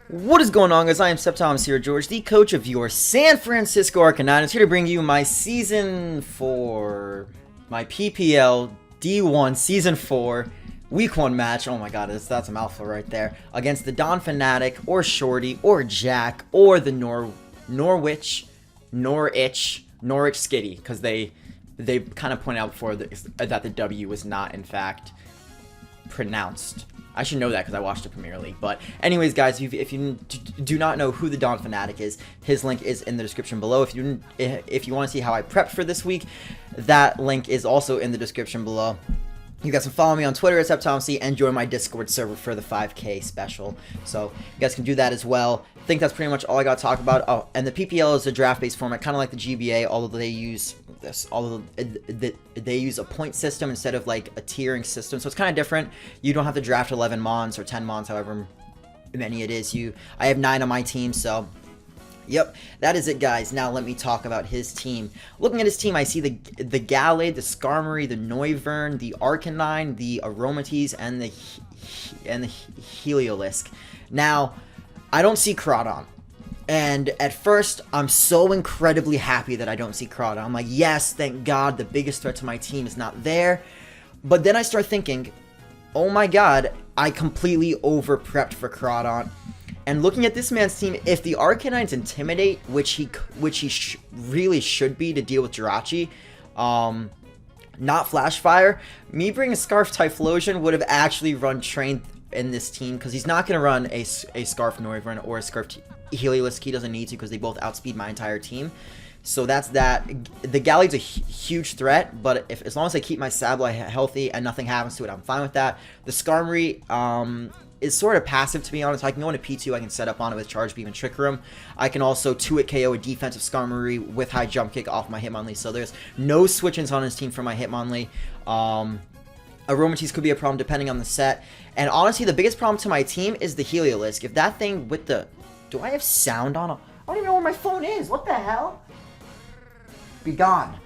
What is going on, guys? I am SceptileMC George, the coach of your San Francisco Arcaniners, here to bring you my Season 4, my PPL D1 Season 4 Week 1 match. Oh my god, that's a mouthful right there. Against the Donphanatic, or Shorty, or Jack, or the Norwich Skitty, because they kind of pointed out before that the W was not, in fact, pronounced. I should know that because I watched the Premier League. But anyways, guys, if you do not know who the Donphanatic is, his link is in the description below. If you want to see how I prepped for this week, that link is also in the description below. You guys can follow me on Twitter at SceptileMC and join my Discord server for the 5K special. So you guys can do that as well. I think that's pretty much all I got to talk about. Oh, and the PPL is a draft-based format, kind of like the GBA, although they use they use a point system instead of like a tiering system. So it's kind of different. You don't have to draft 11 mons or 10 mons, however many it is. I have 9 on my team, so yep, that is it, guys. Now let me talk about his team. Looking at his team, I see the Gallade, the Skarmory, the Noivern, the Arcanine, the Aromatisse, and the Heliolisk. Now, I don't see Crawdon. And at first, I'm so incredibly happy that I don't see Crawdon. I'm like, yes, thank God, the biggest threat to my team is not there. But then I start thinking, oh my god, I completely over-prepped for Crawdon. And looking at this man's team, if the Arcanines Intimidate, which he really should be to deal with Jirachi, not Flash Fire, me bringing Scarf Typhlosion would have actually run Train in this team, because he's not going to run a Scarf Noivern or a Scarf Heliolisk. He doesn't need to, because they both outspeed my entire team. So that's that. The Gallade's a huge threat, but as long as I keep my Sableye healthy and nothing happens to it, I'm fine with that. The Skarmory is sort of passive, to be honest. I can go into P2, I can set up on it with Charge Beam and Trick Room. I can also 2-hit KO a defensive Skarmory with High Jump Kick off my Hitmonlee, so there's no switch-ins on his team for my Hitmonlee. Aromatisse could be a problem depending on the set. And honestly, the biggest problem to my team is the Heliolisk. If that thing with the... Do I have sound on? I don't even know where my phone is. What the hell? Be gone.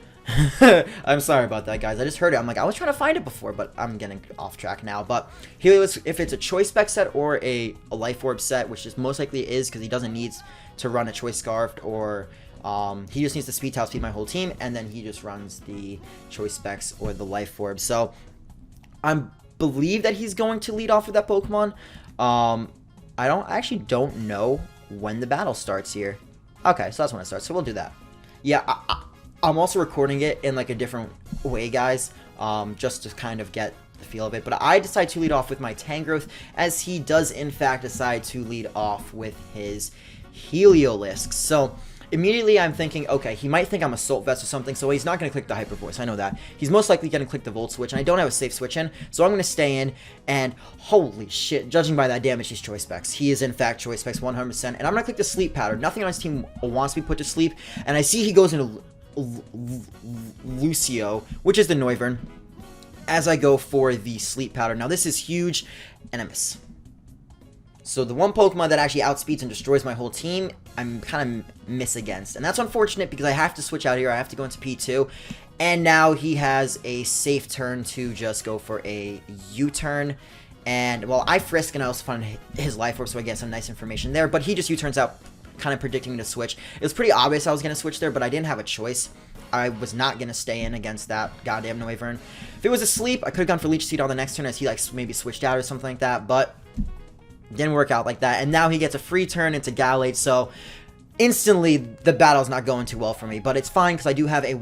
I'm sorry about that, guys. I just heard it. I'm like, I was trying to find it before, but I'm getting off track now. But Heliolisk, if it's a Choice Spec set or a Life Orb set, which is most likely is, because he doesn't need to run a Choice Scarf, or he just needs to speed top speed my whole team, and then he just runs the Choice Specs or the Life Orb. So I believe that he's going to lead off with that Pokemon. I actually don't know when the battle starts here. Okay, so that's when it starts, so we'll do that. Yeah, I'm also recording it in like a different way, guys, just to kind of get the feel of it. But I decide to lead off with my Tangrowth, as he does in fact decide to lead off with his Heliolisk. So immediately I'm thinking, okay, he might think I'm Assault Vest or something, so he's not going to click the Hyper Voice. I know that. He's most likely going to click the Volt Switch, and I don't have a safe switch in, so I'm going to stay in, and holy shit, judging by that damage, he's Choice Specs. He is in fact Choice Specs 100%, and I'm going to click the Sleep Powder. Nothing on his team wants to be put to sleep, and I see he goes into Lucio, which is the Noivern, as I go for the Sleep Powder. Now this is huge, and I miss. So the one Pokemon that actually outspeeds and destroys my whole team, I'm kind of miss against. And that's unfortunate, because I have to switch out here. I have to go into P2. And now he has a safe turn to just go for a U-turn. And, well, I frisk, and I also found his Life Orb, so I get some nice information there. But he just U-turns out, kind of predicting me to switch. It was pretty obvious I was going to switch there, but I didn't have a choice. I was not going to stay in against that goddamn Noivern. If it was asleep, I could have gone for Leech Seed on the next turn, as he like maybe switched out or something like that, but didn't work out like that. And now he gets a free turn into Gallade, so instantly the battle's not going too well for me, but it's fine, because I do have a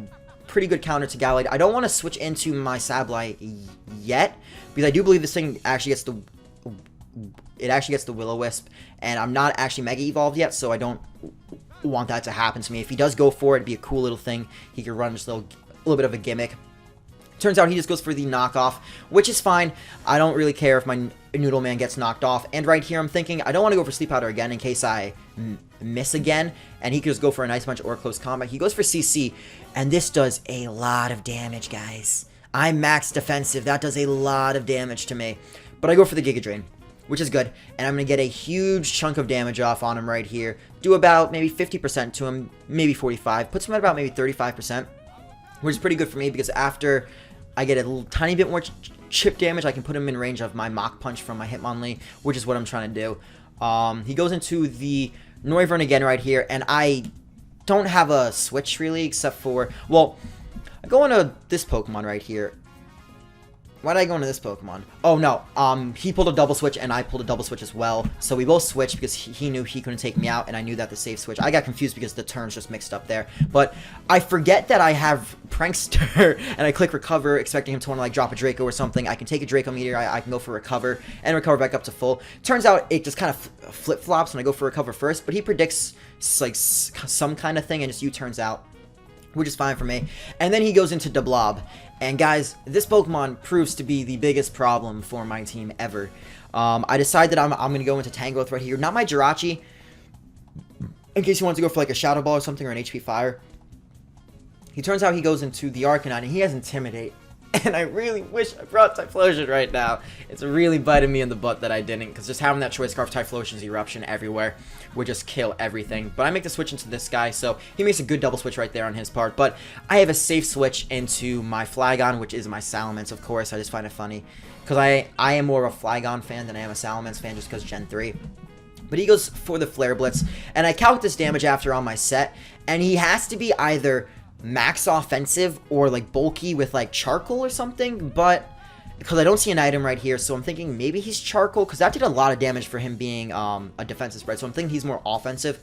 pretty good counter to Gallade. I don't want to switch into my Sableye yet, because I do believe this thing actually gets the Will-O-Wisp, and I'm not actually Mega Evolved yet, so I don't want that to happen to me. If he does go for it, it'd be a cool little thing. He could run just a little bit of a gimmick. Turns out he just goes for the knockoff, which is fine. I don't really care if my Noodle Man gets knocked off. And right here, I'm thinking, I don't want to go for Sleep Powder again in case I miss again. And he could just go for a nice punch or close combat. He goes for CC, and this does a lot of damage, guys. I'm max defensive. That does a lot of damage to me. But I go for the Giga Drain, which is good. And I'm going to get a huge chunk of damage off on him right here. Do about maybe 50% to him, maybe 45. Puts him at about maybe 35%, which is pretty good for me, because after I get a little tiny bit more chip damage, I can put him in range of my Mach Punch from my Hitmonlee, which is what I'm trying to do. He goes into the Noivern again right here, and I don't have a switch really, except for, well, I go into this Pokemon right here. Why did I go into this Pokemon? Oh, no. He pulled a double switch, and I pulled a double switch as well. So we both switched because he knew he couldn't take me out, and I knew that the safe switch. I got confused because the terms just mixed up there. But I forget that I have Prankster, and I click Recover, expecting him to want to, like, drop a Draco or something. I can take a Draco Meteor, I can go for Recover, and recover back up to full. Turns out it just kind of flip-flops when I go for Recover first, but he predicts, like, some kind of thing, and just U-turns out, which is fine for me. And then he goes into Deblob. And guys, this Pokemon proves to be the biggest problem for my team ever. I decide that I'm going to go into Tangrowth right here. Not my Jirachi, in case he wants to go for like a Shadow Ball or something, or an HP Fire. He turns out he goes into the Arcanine, and he has Intimidate. And I really wish I brought Typhlosion right now. It's really biting me in the butt that I didn't, because just having that Choice Scarf, Typhlosion's Eruption everywhere would just kill everything. But I make the switch into this guy, so he makes a good double switch right there on his part. But I have a safe switch into my Flygon, which is my Salamence, of course. I just find it funny, because I am more of a Flygon fan than I am a Salamence fan, just because Gen 3. But he goes for the Flare Blitz, and I calc this damage after on my set, and he has to be either max offensive or like bulky with like charcoal or something, but because I don't see an item right here, so I'm thinking maybe he's charcoal, because that did a lot of damage for him being a defensive spread, so I'm thinking he's more offensive.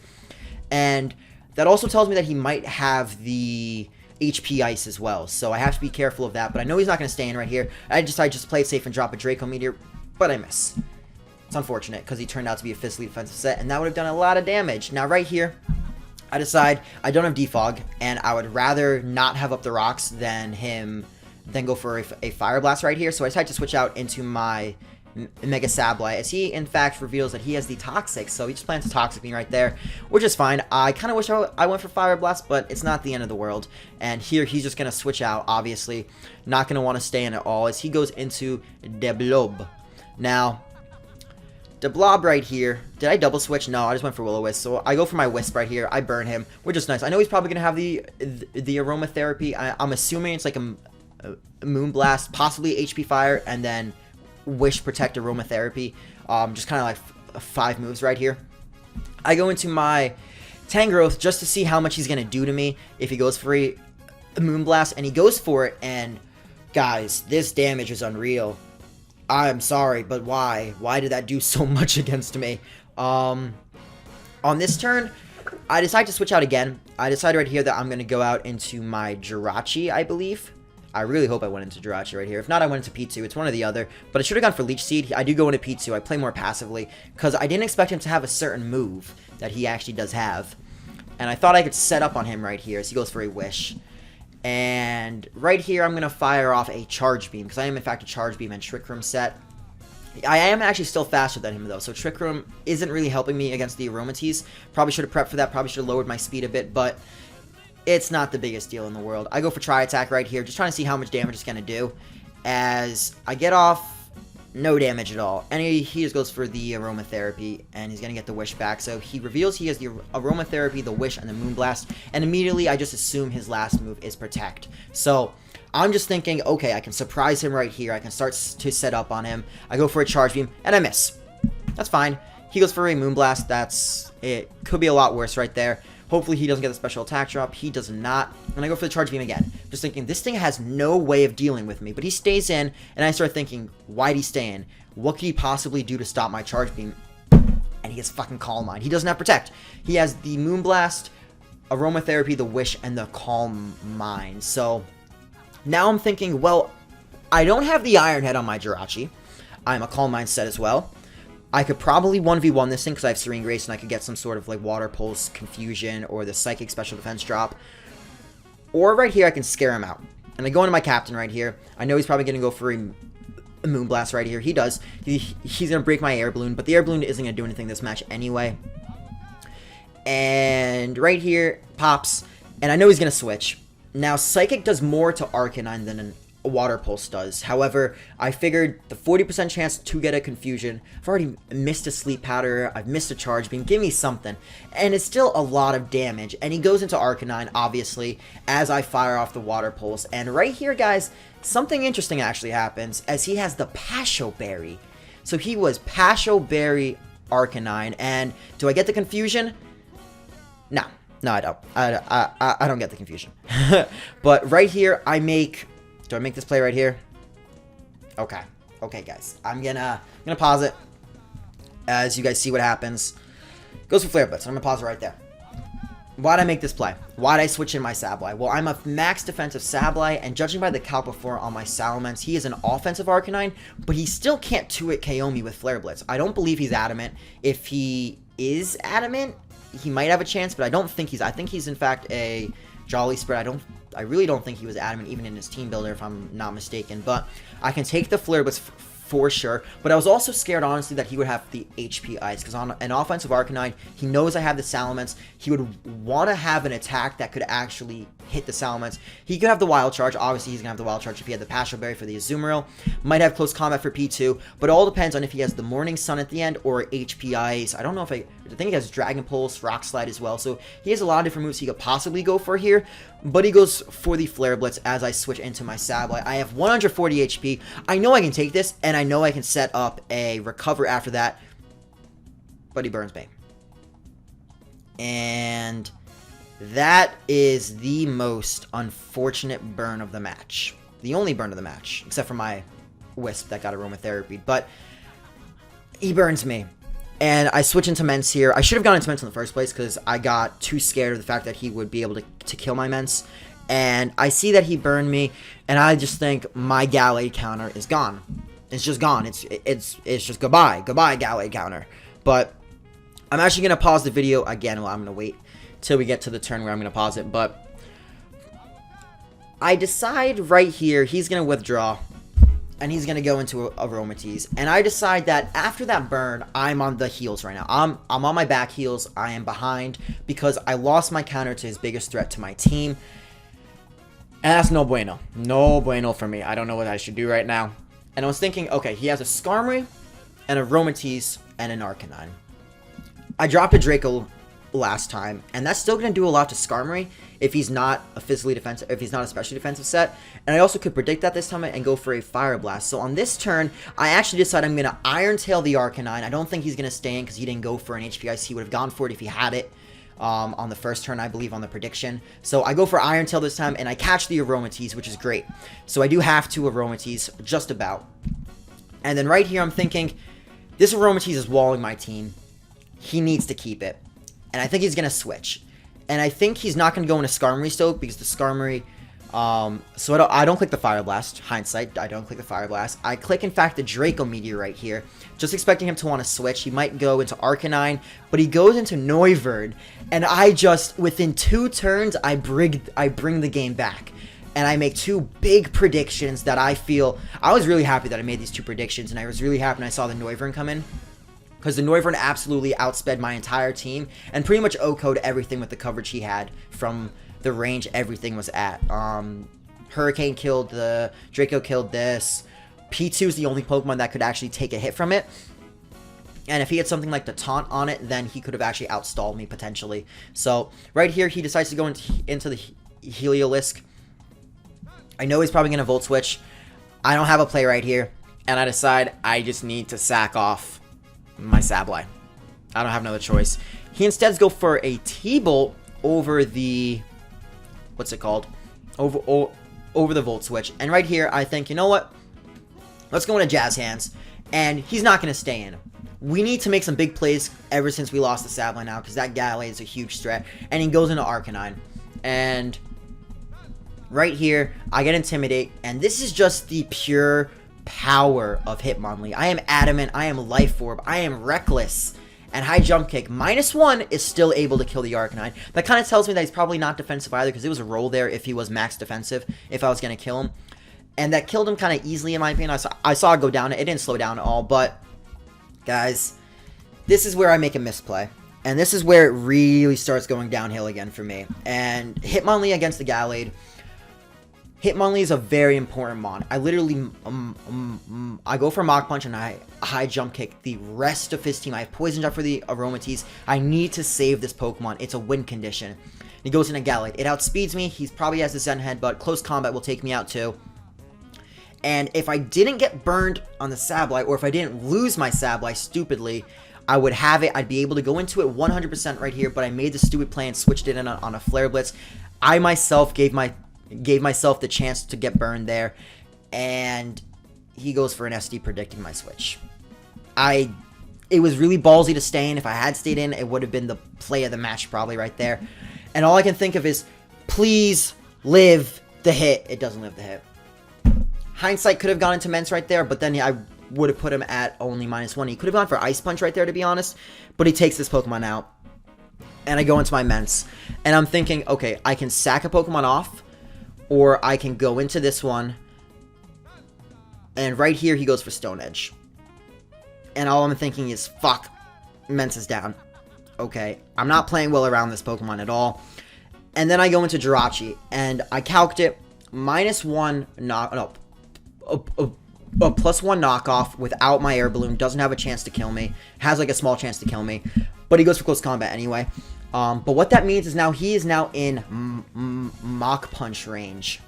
And that also tells me that he might have the HP Ice as well, so I have to be careful of that. But I know he's not going to stay in right here. I decide just play it safe and drop a Draco Meteor, but I miss. It's unfortunate, because he turned out to be a physically defensive set, and that would have done a lot of damage. Now right here, I decide I don't have Defog, and I would rather not have up the rocks than go for a Fire Blast right here. So I decide to switch out into my Mega Sableye, as he in fact reveals that he has the Toxic, so he just plans to Toxic me right there, which is fine. I kind of wish I went for Fire Blast, but it's not the end of the world. And here he's just going to switch out, obviously. Not going to want to stay in at all, as he goes into Deblob. Now, the Blob right here, did I double switch? No, I just went for Will-O-Wisp. So I go for my Wisp right here. I burn him, which is nice. I know he's probably going to have the Aromatherapy. I'm assuming it's like a Moonblast, possibly HP Fire, and then Wish, Protect, Aromatherapy. Just kind of like 5 moves right here. I go into my Tangrowth just to see how much he's going to do to me if he goes for a Moonblast, and he goes for it, and guys, this damage is unreal. I'm sorry, but why? Why did that do so much against me? On this turn, I decide to switch out again. I decide right here that I'm going to go out into my Jirachi, I believe. I really hope I went into Jirachi right here. If not, I went into P2. It's one or the other. But I should have gone for Leech Seed. I do go into P2. I play more passively, because I didn't expect him to have a certain move that he actually does have. And I thought I could set up on him right here, so he goes for a Wish. And right here, I'm going to fire off a Charge Beam, because I am, in fact, a Charge Beam and Trick Room set. I am actually still faster than him, though, so Trick Room isn't really helping me against the Aromatisse. Probably should have prepped for that, probably should have lowered my speed a bit, but it's not the biggest deal in the world. I go for Tri Attack right here, just trying to see how much damage it's going to do. As I get off, no damage at all. And he just goes for the Aromatherapy, and he's going to get the Wish back. So he reveals he has the Aromatherapy, the Wish, and the Moonblast. And immediately, I just assume his last move is Protect. So I'm just thinking, okay, I can surprise him right here. I can start to set up on him. I go for a Charge Beam, and I miss. That's fine. He goes for a Moonblast. It could be a lot worse right there. Hopefully he doesn't get the special attack drop. He does not. And I go for the Charge Beam again. Just thinking, this thing has no way of dealing with me. But he stays in, and I start thinking, why'd he stay in? What could he possibly do to stop my Charge Beam? And he has fucking Calm Mind. He doesn't have Protect. He has the Moonblast, Aromatherapy, the Wish, and the Calm Mind. So now I'm thinking, well, I don't have the Iron Head on my Jirachi. I'm a Calm Mind set as well. I could probably 1v1 this thing because I have Serene Grace, and I could get some sort of like Water Pulse, Confusion, or the Psychic Special Defense drop. Or right here, I can scare him out. And I go into my Captain right here. I know he's probably going to go for a Moonblast right here. He does. He's going to break my Air Balloon, but the Air Balloon isn't going to do anything this match anyway. And right here, pops. And I know he's going to switch. Now, Psychic does more to Arcanine than a Water Pulse does. However, I figured the 40% chance to get a Confusion, I've already missed a Sleep Powder, I've missed a Charge Beam, give me something. And it's still a lot of damage. And he goes into Arcanine, obviously, as I fire off the Water Pulse. And right here, guys, something interesting actually happens, as he has the Pasho Berry. So he was Pasho Berry Arcanine, and do I get the Confusion? No. No, I don't. I don't get the confusion. But right here, do I make this play right here? Okay. Okay, guys. I'm gonna pause it. As you guys see what happens. Goes for Flare Blitz. I'm gonna pause it right there. Why'd I make this play? Why'd I switch in my Sableye? Well, I'm a max defensive Sableye, and judging by the calc before on my SceptileMC, he is an offensive Arcanine, but he still can't 2-hit KO me with Flare Blitz. I don't believe he's adamant. If he is adamant, he might have a chance, but I don't think I think he's in fact a Jolly Spread. I really don't think he was adamant even in his team builder, if I'm not mistaken. But I can take the Flare Blitz for sure. But I was also scared, honestly, that he would have the HP Ice, because on an offensive Arcanine, he knows I have the Salamence. He would want to have an attack that could actually hit the Salamence. He could have the Wild Charge. Obviously, he's going to have the Wild Charge if he had the Pasho Berry for the Azumarill. Might have Close Combat for P2, but it all depends on if he has the Morning Sun at the end or HP Ice. I don't know if I think he has Dragon Pulse, Rock Slide as well, so he has a lot of different moves he could possibly go for here, but he goes for the Flare Blitz as I switch into my Sableye. I have 140 HP. I know I can take this, and I know I can set up a Recover after that, but he burns me. And that is the most unfortunate burn of the match. The only burn of the match, except for my Wisp that got Aromatherapy, but he burns me. And I switch into Mence here. I should have gone into Mence in the first place because I got too scared of the fact that he would be able to kill my Mence. And I see that he burned me, and I just think my Gallade counter is gone. It's just gone. It's just goodbye. Goodbye, Gallade counter. But I'm actually going to pause the video again. Well, I'm going to wait till we get to the turn where I'm going to pause it. But I decide right here he's going to withdraw. And he's going to go into Aromatisse. And I decide that after that burn, I'm on the heels right now. I'm on my back heels. I am behind because I lost my counter to his biggest threat to my team. And that's no bueno. No bueno for me. I don't know what I should do right now. And I was thinking, okay, he has a Skarmory, an Aromatisse, and an Arcanine. I dropped a Draco last time, and that's still going to do a lot to Skarmory if he's not a physically defensive, if he's not a specially defensive set. And I also could predict that this time and go for a Fire Blast. So on this turn, I actually decide I'm going to Iron Tail the Arcanine. I don't think he's going to stay in because he didn't go for an HP Ice. He would have gone for it if he had it on the first turn, I believe, on the prediction. So I go for Iron Tail this time, and I catch the Aromatisse, which is great. So I do have to Aromatisse, just about. And then right here, I'm thinking, this Aromatisse is walling my team. He needs to keep it. And I think he's going to switch. And I think he's not going to go into Skarmory Stoke because the Skarmory... so I don't click the Fire Blast. Hindsight, I don't click the Fire Blast. I click, in fact, the Draco Meteor right here. Just expecting him to want to switch. He might go into Arcanine, but he goes into Noivern. And I just, within 2 turns, I bring the game back. And I make 2 big predictions that I feel... I was really happy that I made these 2 predictions, and I was really happy when I saw the Noivern come in. Because the Noivern absolutely outsped my entire team and pretty much O-code everything with the coverage he had from the range everything was at. Hurricane killed the... Draco killed this. P2 is the only Pokemon that could actually take a hit from it. And if he had something like the Taunt on it, then he could have actually outstalled me potentially. So, right here, he decides to go into the Heliolisk. I know he's probably going to Volt Switch. I don't have a play right here. And I decide I just need to sack off my Sableye. I don't have another choice. He instead goes for a T-Bolt over the... What's it called? Over the Volt Switch. And right here, I think, you know what? Let's go into Jazz Hands. And he's not going to stay in. We need to make some big plays ever since we lost the Sableye now, because that Gallade is a huge threat. And he goes into Arcanine. And right here, I get Intimidate. And this is just the pure power of Hitmonlee. I am adamant. I am Life Orb. I am reckless. And High Jump Kick, -1, is still able to kill the Arcanine. That kind of tells me that he's probably not defensive either, because it was a roll there if he was max defensive, if I was going to kill him. And that killed him kind of easily, in my opinion. I saw it go down. It didn't slow down at all, but guys, this is where I make a misplay. And this is where it really starts going downhill again for me. And Hitmonlee against the Gallade. Hitmonlee is a very important mon. I literally, I go for Mach Punch and I high jump kick the rest of his team. I have Poison Jab for the Aromatisse. I need to save this Pokemon. It's a win condition. He goes into Gallade. It outspeeds me. He probably has the Zen Headbutt. Close combat will take me out too. And if I didn't get burned on the Sableye, or if I didn't lose my Sableye stupidly, I would have it. I'd be able to go into it 100% right here, but I made the stupid play and switched it in on a Flare Blitz. I myself gave myself the chance to get burned there, and he goes for an SD predicting my switch. It was really ballsy to stay in. If I had stayed in, it would have been the play of the match probably right there. And all I can think of is, please live the hit. It doesn't live the hit. Hindsight could have gone into Mence right there, but then I would have put him at only -1. He could have gone for Ice Punch right there, to be honest, but he takes this Pokemon out. And I go into my Mence, and I'm thinking, okay, I can sack a Pokemon off, or I can go into this one, and right here he goes for Stone Edge. And all I'm thinking is, fuck, Mence is down. Okay, I'm not playing well around this Pokemon at all. And then I go into Jirachi, and I calced it, -1 knock, no, a +1 knockoff without my air balloon, doesn't have a chance to kill me, has like a small chance to kill me, but he goes for close combat anyway. But what that means is now he is now in Mach Punch range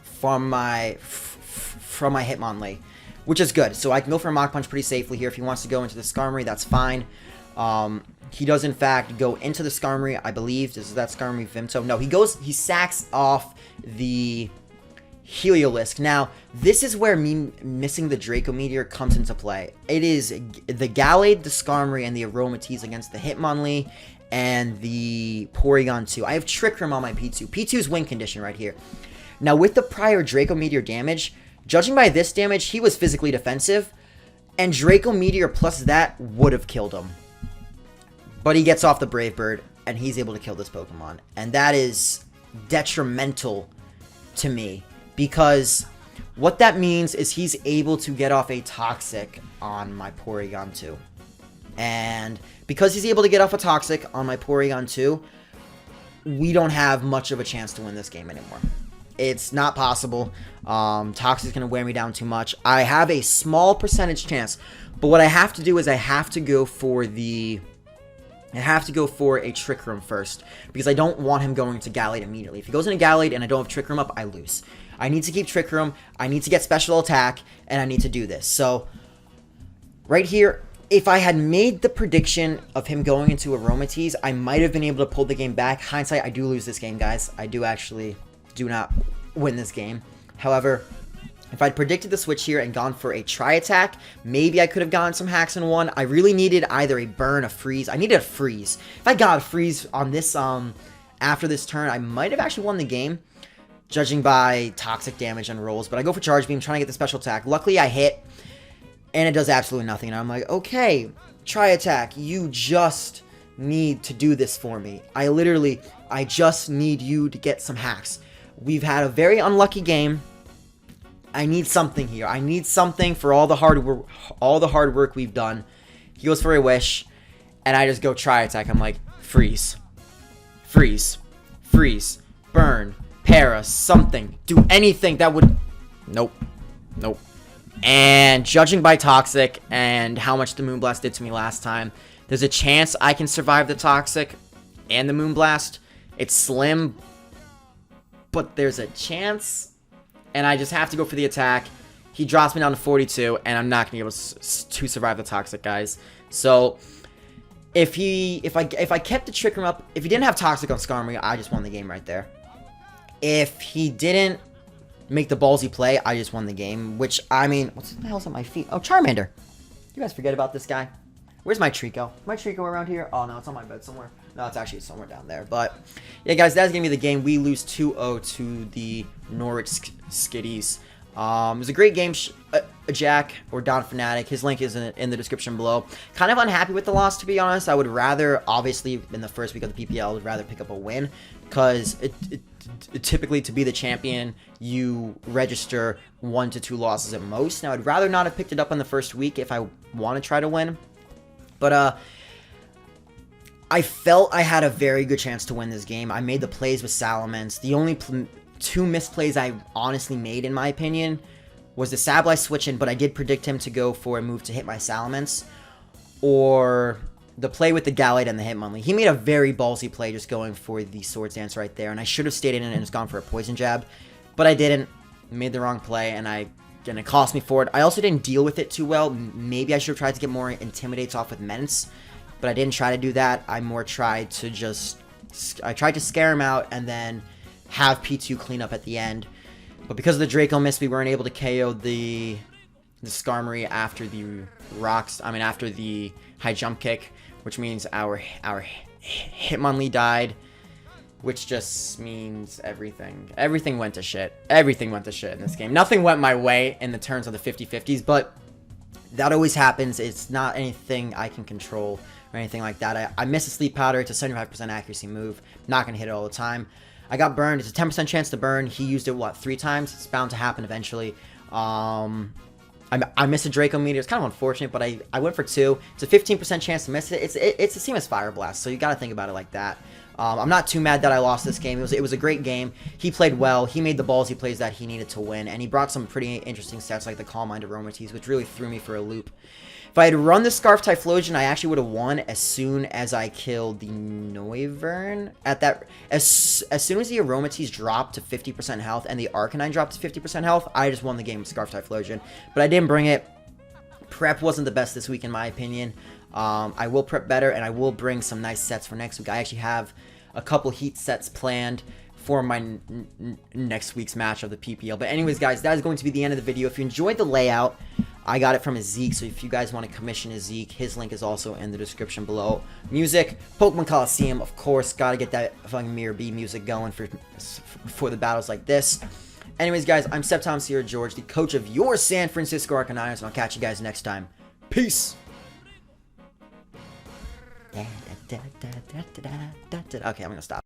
from my Hitmonlee, which is good. So I can go for a Mach Punch pretty safely here. If he wants to go into the Skarmory, that's fine. He does in fact go into the Skarmory, I believe. Is that Skarmory Vimto? No, he sacks off the Heliolisk. Now, this is where me missing the Draco Meteor comes into play. It is the Gallade, the Skarmory, and the Aromatisse against the Hitmonlee and the Porygon 2. I have Trick Room on my P2. P2's win condition right here. Now, with the prior Draco Meteor damage, judging by this damage, he was physically defensive, and Draco Meteor plus that would have killed him. But he gets off the Brave Bird, and he's able to kill this Pokemon. And that is detrimental to me, because what that means is he's able to get off a Toxic on my Porygon 2. And because he's able to get off a Toxic on my Porygon 2, we don't have much of a chance to win this game anymore. It's not possible. Toxic's going to wear me down too much. I have a small percentage chance, but what I have to do is I have to go for a Trick Room first, because I don't want him going to Gallade immediately. If he goes into Gallade and I don't have Trick Room up, I lose. I need to keep Trick Room, I need to get Special Attack, and I need to do this. So, right here, if I had made the prediction of him going into Aromatisse, I might have been able to pull the game back. Hindsight, I do lose this game, guys. I do not win this game. However, if I'd predicted the switch here and gone for a Tri-Attack, maybe I could have gotten some hacks in one. I really needed either a burn, a freeze. I needed a freeze. If I got a freeze on this, after this turn, I might have actually won the game, judging by Toxic damage and rolls. But I go for Charge Beam, trying to get the Special Attack. Luckily, I hit, and it does absolutely nothing. And I'm like, okay, Tri-Attack, you just need to do this for me. I just need you to get some hacks. We've had a very unlucky game. I need something here. I need something for all the hard work we've done. He goes for a Wish, and I just go Tri-Attack. I'm like, freeze, freeze, freeze, burn, para, something, do anything that would. Nope, nope. And judging by Toxic and how much the Moonblast did to me last time, there's a chance I can survive the Toxic and the Moonblast. It's slim, but there's a chance. And I just have to go for the attack. He drops me down to 42, and I'm not going to be able to survive the Toxic, guys. So, if I kept the Trick Room up, if he didn't have Toxic on Skarmory, I just won the game right there. If he didn't make the ballsy play, I just won the game. Which, I mean, what the hell's on my feet? Oh, Charmander. You guys forget about this guy. Where's my Trico? My Trico around here? Oh, no, it's on my bed somewhere. No, it's actually somewhere down there. But, yeah, guys, that's going to be the game. We lose 2-0 to the Norwich Skitties. It was a great game. Jack, or Donphanatic, his link is in the description below. Kind of unhappy with the loss, to be honest. I would rather, obviously, in the first week of the PPL, I would rather pick up a win. Because typically, to be the champion, you register 1 to 2 losses at most. Now, I'd rather not have picked it up in the first week if I want to try to win. But, I felt I had a very good chance to win this game. I made the plays with Salamence. The only two misplays I honestly made, in my opinion, was the Sableye switch in, but I did predict him to go for a move to hit my Salamence, or the play with the Gallade and the Hitmonlee. He made a very ballsy play just going for the Swords Dance right there, and I should have stayed in it and just gone for a Poison Jab, but I didn't. Made the wrong play, and it cost me for it. I also didn't deal with it too well. Maybe I should have tried to get more Intimidates off with Menace, but I didn't try to do that. I more tried to I tried to scare him out and then have P2 clean up at the end. But because of the Draco miss, we weren't able to KO the Skarmory after the after the high jump kick, which means our Hitmonlee died, which just means everything went to shit. Everything went to shit in this game. Nothing went my way in the terms of the 50-50s, but that always happens. It's not anything I can control or anything like that. I missed a Sleep Powder. It's a 75% accuracy move. Not going to hit it all the time. I got burned. It's a 10% chance to burn. He used it, 3 times? It's bound to happen eventually. I missed a Draco Meteor. It's kind of unfortunate, but I went for 2. It's a 15% chance to miss it. It's the same as Fire Blast, so you got to think about it like that. I'm not too mad that I lost this game. It was a great game. He played well. He made the ballsy plays that he needed to win, and he brought some pretty interesting stats like the Calm Mind Aromatisse, which really threw me for a loop. If I had run the Scarf Typhlosion, I actually would have won as soon as I killed the Noivern. As soon as the Aromatisse dropped to 50% health and the Arcanine dropped to 50% health, I just won the game with Scarf Typhlosion. But I didn't bring it. Prep wasn't the best this week, in my opinion. I will prep better, and I will bring some nice sets for next week. I actually have a couple heat sets planned for my next week's match of the PPL. But anyways, guys, that is going to be the end of the video. If you enjoyed the layout, I got it from a Zeke, so if you guys want to commission a Zeke, his link is also in the description below. Music, Pokemon Coliseum, of course, gotta get that fucking Mirror B music going for the battles like this. Anyways, guys, I'm SceptileMC or George, the coach of your San Francisco Arcaniners, and I'll catch you guys next time. Peace! Okay, I'm gonna stop.